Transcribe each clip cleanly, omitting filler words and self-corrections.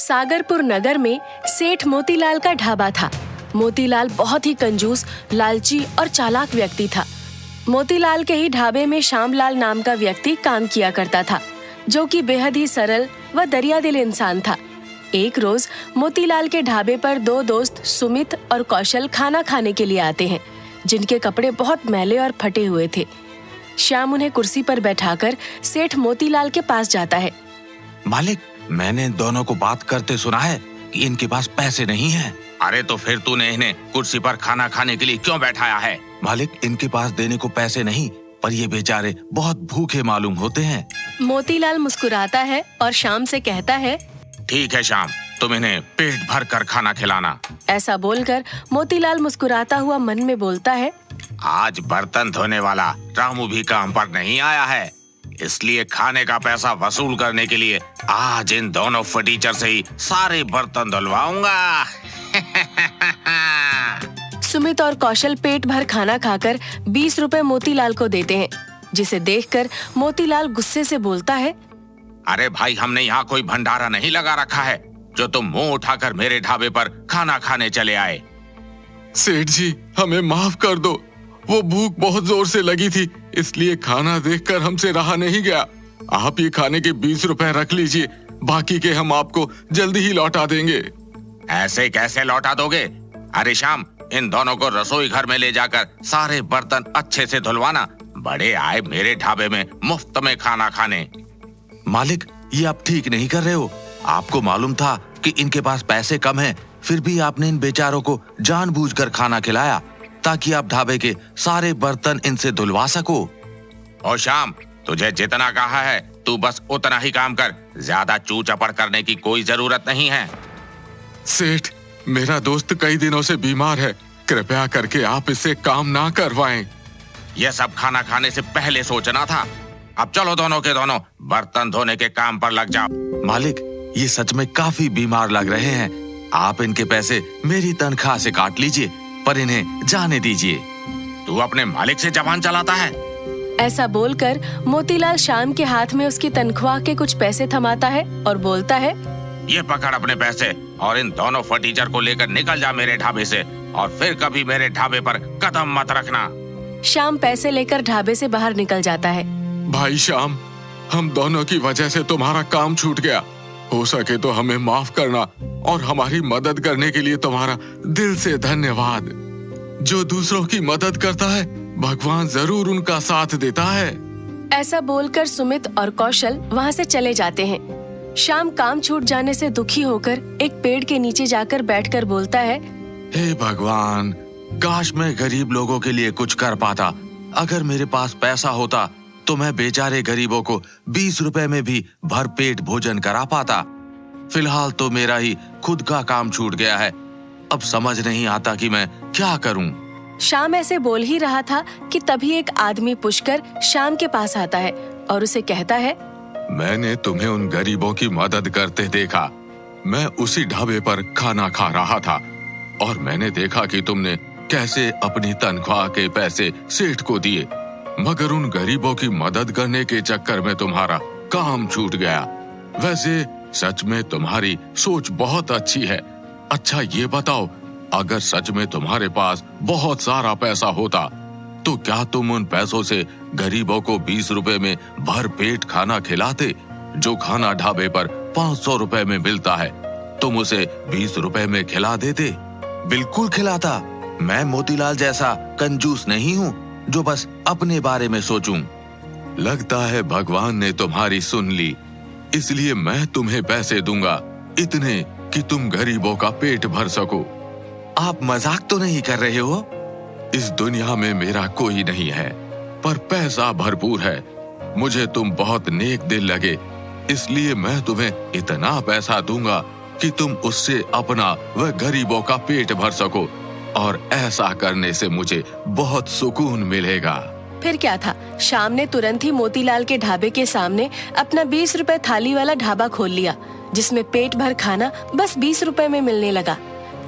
सागरपुर नगर में सेठ मोतीलाल का ढाबा था। मोतीलाल बहुत ही कंजूस, लालची और चालाक व्यक्ति था। मोतीलाल के ही ढाबे में श्यामलाल नाम का व्यक्ति काम किया करता था, जो कि बेहद ही सरल व दरियादिल इंसान था। एक रोज मोतीलाल के ढाबे पर दो दोस्त सुमित और कौशल खाना खाने के लिए आते हैं, जिनके कपड़े बहुत मैले और फटे हुए थे। श्याम उन्हें कुर्सी पर बैठाकर सेठ मोतीलाल के पास जाता है। मालिक, मैंने इन दोनों को बात करते सुना है कि इनके पास पैसे नहीं हैं। अरे तो फिर तूने इन्हें कुर्सी पर खाना खाने के लिए क्यों बैठाया है? मालिक, इनके पास देने को पैसे नहीं, पर ये बेचारे बहुत भूखे मालूम होते हैं। मोतीलाल मुस्कुराता है और श्याम से कहता है, ठीक है श्याम, तुम इन्हें पेट भर कर खाना खिलाना। ऐसा बोलकर मोतीलाल मुस्कुराता हुआ मन में बोलता है, आज बर्तन धोने वाला रामू भी काम पर नहीं आया है, इसलिए खाने का पैसा वसूल करने के लिए आज इन दोनों फटीचर से ही सारे बर्तन धुलवाऊंगा। सुमित और कौशल पेट भर खाना खाकर 20 रुपए मोतीलाल को देते हैं, जिसे देखकर मोतीलाल गुस्से से बोलता है, अरे भाई, हमने यहाँ कोई भंडारा नहीं लगा रखा है जो तुम मुंह उठाकर मेरे ढाबे पर खाना खाने चले आए। सेठ जी, हमें माफ कर दो। वो भूख बहुत जोर से लगी थी, इसलिए खाना देखकर हमसे रहा नहीं गया। आप ये खाने के 20 रुपए रख लीजिए, बाकी के हम आपको जल्दी ही लौटा देंगे। ऐसे कैसे लौटा दोगे? अरे श्याम, इन दोनों को रसोई घर में ले जाकर सारे बर्तन अच्छे से धुलवाना। बड़े आए मेरे ढाबे में मुफ्त में खाना खाने। मालिक, ये आप ठीक नहीं कर रहे हो। आपको मालूम था कि इनके पास पैसे कम हैं, फिर भी आपने इन बेचारों को जानबूझकर खाना खिलाया ताकि आप ढाबे के सारे बर्तन इनसे धुलवा सको। और श्याम, तुझे जितना कहा है तू बस उतना ही काम कर, ज्यादा चू चपड़ करने की कोई जरूरत नहीं है। सेठ, मेरा दोस्त कई दिनों से बीमार है, कृपया करके आप इससे काम ना करवाएं। यह सब खाना खाने से पहले सोचना था। अब चलो दोनों के दोनों बर्तन धोने के काम पर लग जाओ। मालिक, ये सच में काफी बीमार लग रहे हैं। आप इनके पैसे मेरी तनख्वाह से काट लीजिए, पर इन्हें जाने दीजिए। तू अपने मालिक से जबान चलाता है? ऐसा बोलकर मोतीलाल श्याम के हाथ में उसकी तनख्वाह के कुछ पैसे थमाता है और बोलता है, ये पकड़ अपने पैसे और इन दोनों फटीचर को लेकर निकल जा मेरे ढाबे से, और फिर कभी मेरे ढाबे पर कदम मत रखना। श्याम पैसे लेकर ढाबे से बाहर निकल जाता है। भाई श्याम, हम दोनों की वजह से तुम्हारा काम छूट गया। हो सके तो हमें माफ करना, और हमारी मदद करने के लिए तुम्हारा दिल से धन्यवाद। जो दूसरों की मदद करता है, भगवान जरूर उनका साथ देता है। ऐसा बोलकर सुमित और कौशल वहाँ से चले जाते हैं। श्याम काम छूट जाने से दुखी होकर एक पेड़ के नीचे जाकर बैठकर बोलता है, हे भगवान, काश मैं गरीब लोगों के लिए कुछ कर पाता। अगर मेरे पास पैसा होता तो मैं बेचारे गरीबों को 20 रुपए में भी भरपेट भोजन करा पाता। फिलहाल तो मेरा ही खुद का काम छूट गया है। अब समझ नहीं आता कि मैं क्या करूं। श्याम ऐसे बोल ही रहा था कि तभी एक आदमी पुष्कर श्याम के पास आता है और उसे कहता है, मैंने तुम्हें उन गरीबों की मदद करते देखा। मैं उसी ढाबे पर खाना खा रहा था और मैंने देखा कि तुमने कैसे अपनी तनख्वाह के पैसे सेठ को दिए, मगर उन गरीबों की मदद करने के चक्कर में तुम्हारा काम छूट गया। वैसे सच में तुम्हारी सोच बहुत अच्छी है। अच्छा ये बताओ, अगर सच में तुम्हारे पास बहुत सारा पैसा होता तो क्या तुम उन पैसों से गरीबों को 20 रुपए में भर पेट खाना खिलाते? जो खाना ढाबे पर 500 रुपए में मिलता है, तुम उसे 20 रुपए में खिला देते? बिल्कुल खिलाता। मैं मोतीलाल जैसा कंजूस नहीं हूँ जो बस अपने बारे में सोचूं। लगता है भगवान ने तुम्हारी सुन ली, इसलिए मैं तुम्हें पैसे दूंगा, इतने कि तुम गरीबों का पेट भर सको। आप मजाक तो नहीं कर रहे हो? इस दुनिया में मेरा कोई नहीं है, पर पैसा भरपूर है। मुझे तुम बहुत नेक दिल लगे, इसलिए मैं तुम्हें इतना पैसा दूंगा कि तुम उससे अपना व गरीबों का पेट भर सको, और ऐसा करने से मुझे बहुत सुकून मिलेगा। फिर क्या था, श्याम ने तुरंत ही मोतीलाल के ढाबे के सामने अपना 20 रुपए थाली वाला ढाबा खोल लिया, जिसमें पेट भर खाना बस 20 रुपए में मिलने लगा।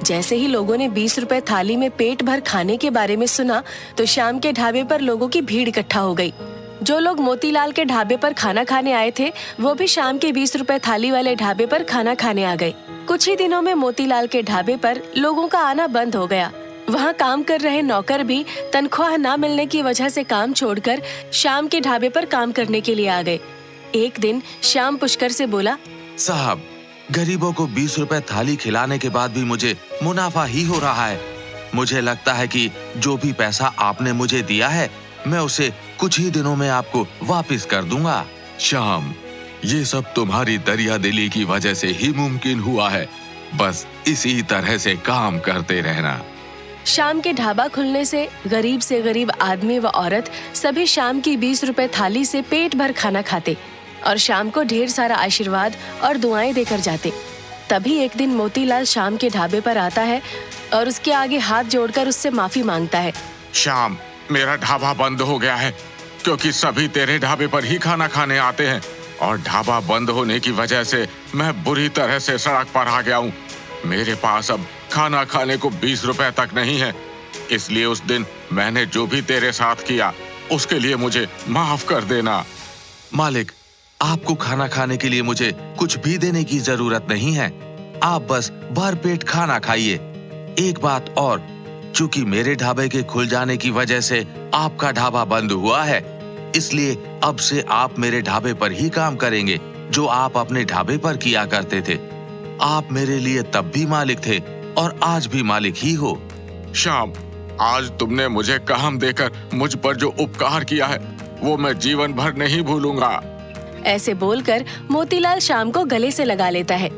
जैसे ही लोगों ने 20 रुपए थाली में पेट भर खाने के बारे में सुना, तो श्याम के ढाबे पर लोगों की भीड़ इकट्ठा हो गई। जो लोग मोतीलाल के ढाबे पर खाना खाने आए थे वो भी शाम के 20 रुपए थाली वाले ढाबे पर खाना खाने आ गए। कुछ ही दिनों में मोतीलाल के ढाबे पर लोगों का आना बंद हो गया। वहाँ काम कर रहे नौकर भी तनख्वाह ना मिलने की वजह से काम छोड़कर श्याम के ढाबे पर काम करने के लिए आ गए। एक दिन श्याम पुष्कर से बोला, साहब, गरीबों को 20 रुपए थाली खिलाने के बाद भी मुझे मुनाफा ही हो रहा है। मुझे लगता है कि जो भी पैसा आपने मुझे दिया है मैं उसे कुछ ही दिनों में आपको वापस कर दूंगा। श्याम, ये सब तुम्हारी दरिया दिली की वजह से ही मुमकिन हुआ है। बस इसी तरह से काम करते रहना। शाम के ढाबा खुलने से गरीब आदमी व औरत सभी शाम की 20 रुपए थाली से पेट भर खाना खाते और शाम को ढेर सारा आशीर्वाद और दुआएं देकर जाते। तभी एक दिन मोतीलाल शाम के ढाबे पर आता है और उसके आगे हाथ जोड़कर उससे माफी मांगता है। श्याम, मेरा ढाबा बंद हो गया है क्योंकि सभी तेरे ढाबे पर ही खाना खाने आते हैं और ढाबा बंद होने की वजह से मैं बुरी तरह से सड़क पर आ गया हूँ। मेरे पास अब खाना खाने को 20 रुपए तक नहीं है, इसलिए उस दिन मैंने जो भी तेरे साथ किया उसके लिए मुझे माफ कर देना। मालिक, आपको खाना खाने के लिए मुझे कुछ भी देने की जरूरत नहीं है। आप बस भर पेट खाना खाइए। एक बात और, चूंकि मेरे ढाबे के खुल जाने की वजह से आपका ढाबा बंद हुआ है, इसलिए अब से आप मेरे ढाबे पर ही काम करेंगे जो आप अपने ढाबे पर किया करते थे। आप मेरे लिए तब भी मालिक थे और आज भी मालिक ही हो। श्याम, आज तुमने मुझे काम देकर मुझ पर जो उपकार किया है वो मैं जीवन भर नहीं भूलूंगा। ऐसे बोलकर मोतीलाल श्याम को गले से लगा लेता है